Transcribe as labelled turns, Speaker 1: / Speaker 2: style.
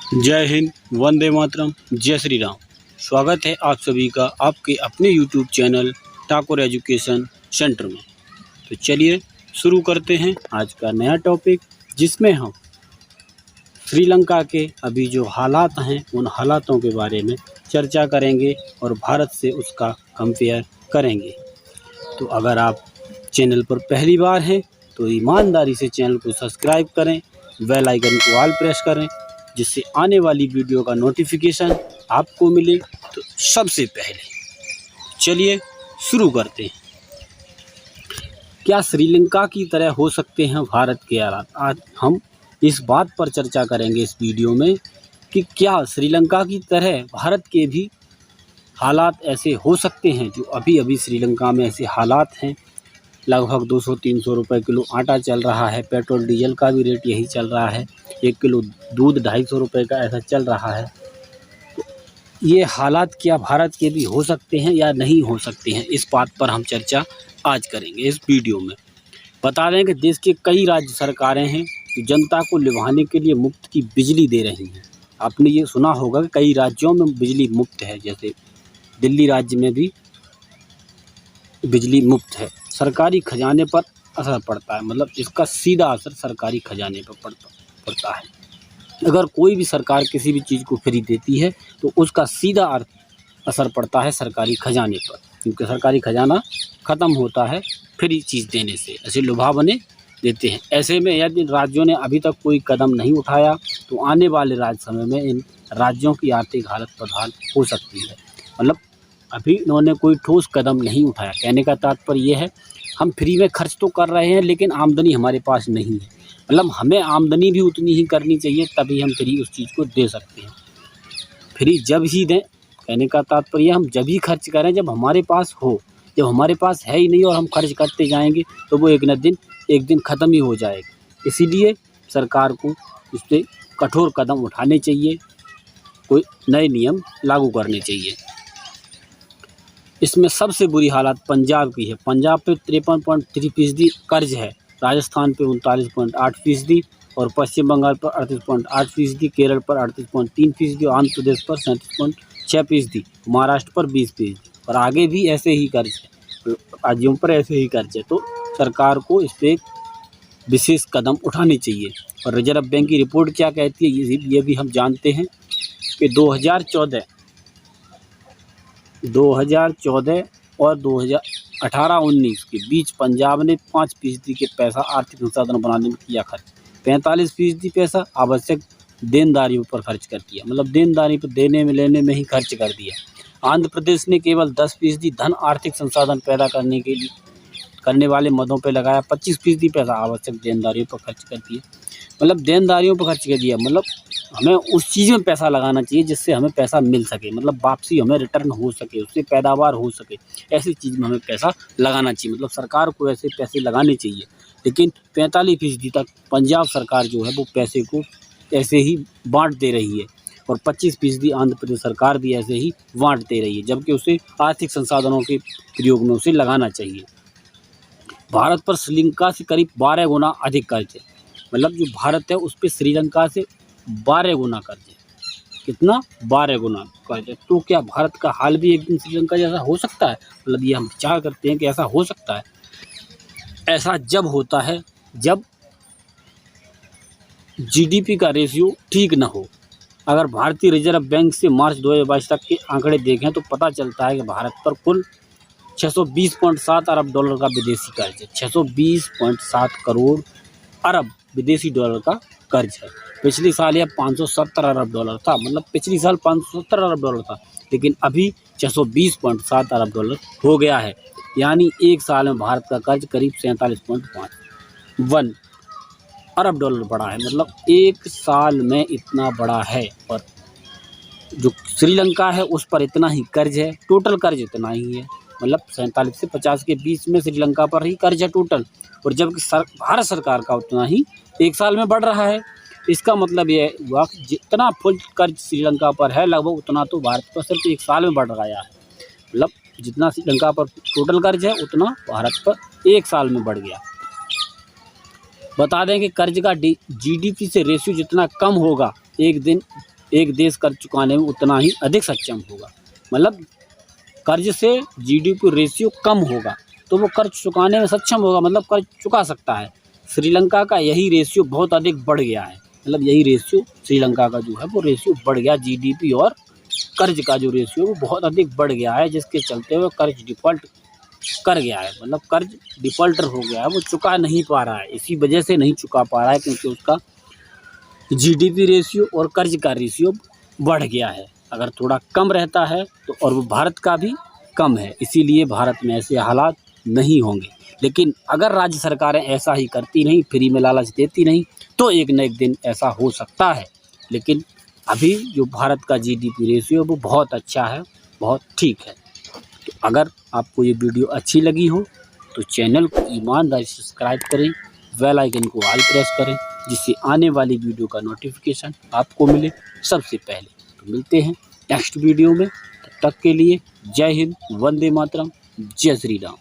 Speaker 1: जय हिंद, वंदे मातरम, जय श्री राम। स्वागत है आप सभी का आपके अपने YouTube channel Thakur education centre में। तो चलिए शुरू करते हैं आज का नया टॉपिक, जिसमें हम श्रीलंका के अभी जो हालात हैं उन हालातों के बारे में चर्चा करेंगे और भारत से उसका कंपेयर करेंगे। तो अगर आप चैनल पर पहली बार हैं तो ईमानदारी से चैनल को सब्सक्राइब करें, बेल आइकन को ऑल प्रेस करें, जिससे आने वाली वीडियो का नोटिफिकेशन आपको मिले तो सबसे पहले। चलिए शुरू करते हैं। क्या श्रीलंका की तरह हो सकते हैं भारत के हालात? आज हम इस बात पर चर्चा करेंगे इस वीडियो में कि क्या श्रीलंका की तरह भारत के भी हालात ऐसे हो सकते हैं जो अभी अभी श्रीलंका में ऐसे हालात हैं। लगभग 200-300 रुपये किलो आटा चल रहा है, पेट्रोल डीजल का भी रेट यही चल रहा है, 1 किलो दूध 250 रुपये का ऐसा चल रहा है। तो ये हालात क्या भारत के भी हो सकते हैं या नहीं हो सकते हैं, इस बात पर हम चर्चा आज करेंगे इस वीडियो में। बता दें कि देश के कई राज्य सरकारें हैं जो जनता को लुभाने के लिए मुफ्त की बिजली दे रही हैं। आपने ये सुना होगा कि कई राज्यों में बिजली मुफ्त है, जैसे दिल्ली राज्य में भी बिजली मुफ्त है। सरकारी खजाने पर असर पड़ता है, मतलब इसका सीधा असर सरकारी खजाने पर पड़ता है। अगर कोई भी सरकार किसी भी चीज़ को फ्री देती है तो उसका सीधा असर पड़ता है सरकारी खजाने पर, क्योंकि सरकारी खजाना ख़त्म होता है फ्री चीज़ देने से, ऐसे लुभावने देते हैं। ऐसे में यदि राज्यों ने अभी तक कोई कदम नहीं उठाया तो आने वाले समय में इन राज्यों की आर्थिक हालत बदहाल हो सकती है। मतलब अभी इन्होंने कोई ठोस कदम नहीं उठाया। कहने का तात्पर्य ये है, हम फ्री में खर्च तो कर रहे हैं लेकिन आमदनी हमारे पास नहीं है। मतलब हमें आमदनी भी उतनी ही करनी चाहिए, तभी हम फ्री उस चीज़ को दे सकते हैं। फ्री जब ही दें, कहने का तात्पर्य हम जब ही खर्च करें जब हमारे पास हो। जब हमारे पास है ही नहीं और हम खर्च करते जाएंगे तो वो एक दिन ख़त्म ही हो जाएगा। इसीलिए सरकार को इस पर कठोर कदम उठाने चाहिए, कोई नए नियम लागू करने चाहिए। इसमें सबसे बुरी हालत पंजाब की है। पंजाब पे 53.3% कर्ज है, राजस्थान पे 39.8% और पश्चिम बंगाल पर 38.8%, केरल पर 38.3% और आंध्र प्रदेश पर 37.6%, महाराष्ट्र पर 20% और आगे भी ऐसे ही कर्ज है, राज्यों पर ऐसे ही कर्ज है। तो सरकार को इस पर विशेष कदम उठाने चाहिए। और रिजर्व बैंक की रिपोर्ट क्या कहती है ये भी हम जानते हैं कि 2014 और 2018-19 के बीच पंजाब ने 5% के पैसा आर्थिक संसाधन बनाने में किया खर्च। 45% पैसा आवश्यक देनदारियों पर खर्च कर दिया, मतलब देनदारी पर देने में लेने में ही खर्च कर दिया। आंध्र प्रदेश ने केवल 10% धन आर्थिक संसाधन पैदा करने वाले मदों पर लगाया। 25% पैसा आवश्यक देनदारियों पर खर्च कर दिया, मतलब देनदारियों पर खर्च कर दिया। मतलब हमें उस चीज़ में पैसा लगाना चाहिए जिससे हमें पैसा मिल सके, मतलब वापसी हमें रिटर्न हो सके, उससे पैदावार हो सके, ऐसी चीज़ में हमें पैसा लगाना चाहिए। मतलब सरकार को ऐसे पैसे लगाने चाहिए। लेकिन 45% तक पंजाब सरकार जो है वो पैसे को ऐसे ही बांट दे रही है और 25% आंध्र प्रदेश सरकार भी ऐसे ही बांट दे रही है, जबकि उसे आर्थिक संसाधनों के प्रयोग में उसे लगाना चाहिए। भारत पर श्रीलंका से करीब 12 गुना अधिक कर्ज है, मतलब जो भारत है उस पर श्रीलंका से 12 गुना कर्ज है। कितना? 12 गुना कर्ज है। तो क्या भारत का हाल भी एक दिन श्रीलंका जैसा हो सकता है? मतलब ये हम विचार करते हैं कि ऐसा हो सकता है। ऐसा जब होता है जब जीडीपी का रेशियो ठीक ना हो। अगर भारतीय रिजर्व बैंक से मार्च 2022 तक के आंकड़े देखें तो पता चलता है कि भारत पर कुल 620.7 अरब डॉलर का विदेशी कर्ज है। 620.7 करोड़ अरब विदेशी डॉलर का कर्ज है। पिछले साल यह 570 अरब डॉलर था, मतलब पिछले साल 570 अरब डॉलर था, लेकिन अभी 620.7 अरब डॉलर हो गया है। यानी एक साल में भारत का कर्ज करीब 47.51 अरब डॉलर बढ़ा है, मतलब एक साल में इतना बड़ा है। और जो श्रीलंका है उस पर इतना ही कर्ज है, टोटल कर्ज इतना ही है, मतलब 47 से 50 के बीच में श्रीलंका पर ही कर्ज है टोटल। और जबकि भारत सरकार का उतना ही एक साल में बढ़ रहा है। इसका मतलब ये हुआ कि जितना फुल कर्ज श्रीलंका पर है लगभग उतना तो भारत पर सिर्फ एक साल में बढ़ गया है। मतलब जितना श्रीलंका पर टोटल कर्ज है उतना भारत पर एक साल में बढ़ गया। बता दें कि कर्ज का जीडीपी से रेशियो जितना कम होगा एक दिन एक देश कर्ज चुकाने में उतना ही अधिक सक्षम होगा। मतलब कर्ज से जीडीपी रेशियो कम होगा तो वो कर्ज चुकाने में सक्षम होगा, मतलब कर्ज चुका सकता है। श्रीलंका का यही रेशियो बहुत अधिक बढ़ गया है, मतलब यही रेशियो श्रीलंका का जो है वो रेशियो बढ़ गया, जीडीपी और कर्ज का जो रेशियो वो बहुत अधिक बढ़ गया है, जिसके चलते हुए कर्ज डिफ़ॉल्ट कर गया है, मतलब कर्ज डिफ़ॉल्टर हो गया है, वो चुका नहीं पा रहा है। इसी वजह से नहीं चुका पा रहा है क्योंकि उसका जीडीपी रेशियो और कर्ज का रेशियो बढ़ गया है। अगर थोड़ा कम रहता है तो, और वो भारत का भी कम है, इसीलिए भारत में ऐसे हालात नहीं होंगे। लेकिन अगर राज्य सरकारें ऐसा ही करती नहीं, फ्री में लालच देती नहीं, तो एक न एक दिन ऐसा हो सकता है। लेकिन अभी जो भारत का जीडीपी रेशियो वो बहुत अच्छा है, बहुत ठीक है। तो अगर आपको ये वीडियो अच्छी लगी हो तो चैनल को ईमानदारी से सब्सक्राइब करें, बेल आइकन को ऑल प्रेस करें, जिससे आने वाली वीडियो का नोटिफिकेशन आपको मिले सबसे पहले। तो मिलते हैं नेक्स्ट वीडियो में, तब तक के लिए जय हिंद, वंदे मातरम, जय श्री राम।